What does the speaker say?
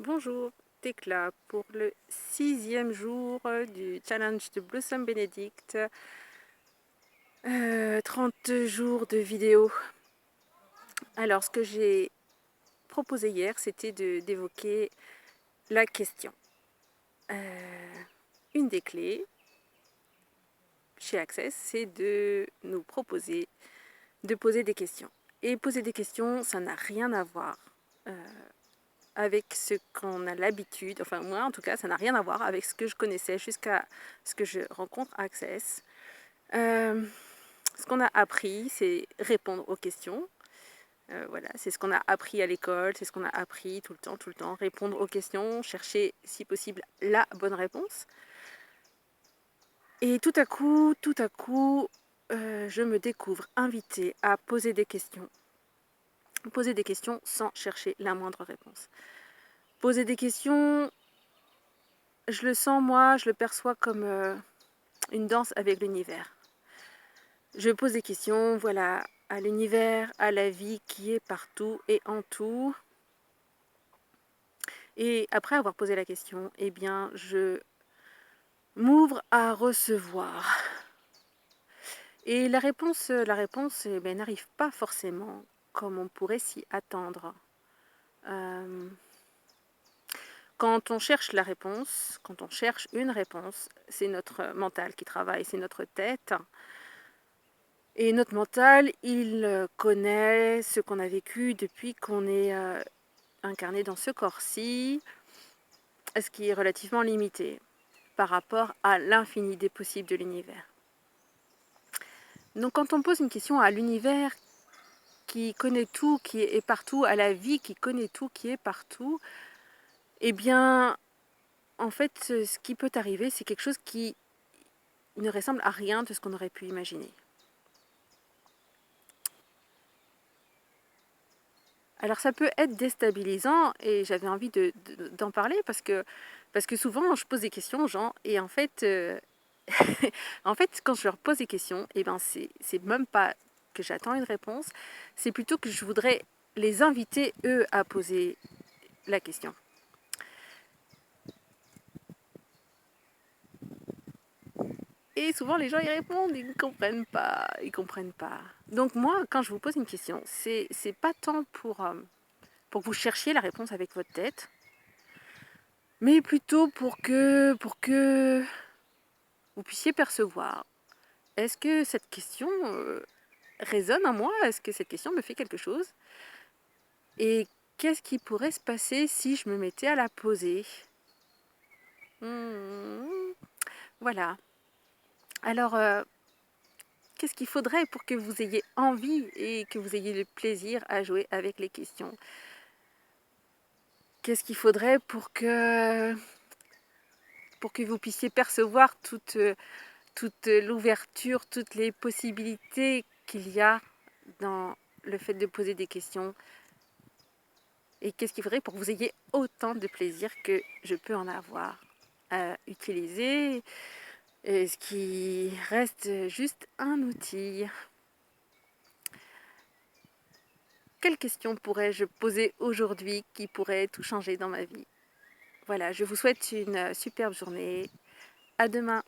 Bonjour, Tecla pour le 6e jour du challenge de Blossom Benedict. 30 jours de vidéo. Alors, ce que j'ai proposé hier, c'était d'évoquer la question. Une des clés chez Access, c'est de nous proposer de poser des questions. Et poser des questions, ça n'a rien à voir avec ce qu'on a l'habitude, enfin moi en tout cas, ça n'a rien à voir avec ce que je connaissais jusqu'à ce que je rencontre Access. Ce qu'on a appris, c'est répondre aux questions. Voilà, c'est ce qu'on a appris à l'école, c'est ce qu'on a appris tout le temps, répondre aux questions, chercher si possible la bonne réponse. Et tout à coup, je me découvre invitée à poser des questions. Poser des questions sans chercher la moindre réponse. Poser des questions, je le sens moi, je le perçois comme une danse avec l'univers. Je pose des questions, voilà, à l'univers, à la vie qui est partout et en tout. Et après avoir posé la question, eh bien, je m'ouvre à recevoir. Et la réponse eh bien, n'arrive pas forcément comme on pourrait s'y attendre. Quand on cherche la réponse, quand on cherche une réponse, c'est notre mental qui travaille, c'est notre tête. Et notre mental, il connaît ce qu'on a vécu depuis qu'on est incarné dans ce corps-ci, ce qui est relativement limité par rapport à l'infini des possibles de l'univers. Donc quand on pose une question à l'univers qui connaît tout, qui est partout, à la vie qui connaît tout, qui est partout, eh bien, en fait, ce qui peut arriver, c'est quelque chose qui ne ressemble à rien de ce qu'on aurait pu imaginer. Alors ça peut être déstabilisant et j'avais envie d'en parler parce que souvent je pose des aux gens et en fait, en fait quand je leur pose des questions, et ben c'est même pas que j'attends une réponse, c'est plutôt que je voudrais les inviter eux à poser la question. Et souvent les gens y répondent, ils ne comprennent pas, ils comprennent pas. Donc moi quand je vous pose une question, c'est pas tant pour que vous cherchiez la réponse avec votre tête, mais plutôt pour que vous puissiez percevoir. Est-ce que cette question résonne en moi? Est-ce que cette question me fait quelque chose? Et qu'est-ce qui pourrait se passer si je me mettais à la poser? Voilà. Alors, qu'est-ce qu'il faudrait pour que vous ayez envie et que vous ayez le plaisir à jouer avec les questions? Qu'est-ce qu'il faudrait pour que vous puissiez percevoir toute l'ouverture, toutes les possibilités qu'il y a dans le fait de poser des questions? Et qu'est-ce qu'il faudrait pour que vous ayez autant de plaisir que je peux en avoir à utiliser, ce qui reste juste un outil? Quelle question pourrais-je poser aujourd'hui qui pourrait tout changer dans ma vie? Voilà, je vous souhaite une superbe journée. À demain.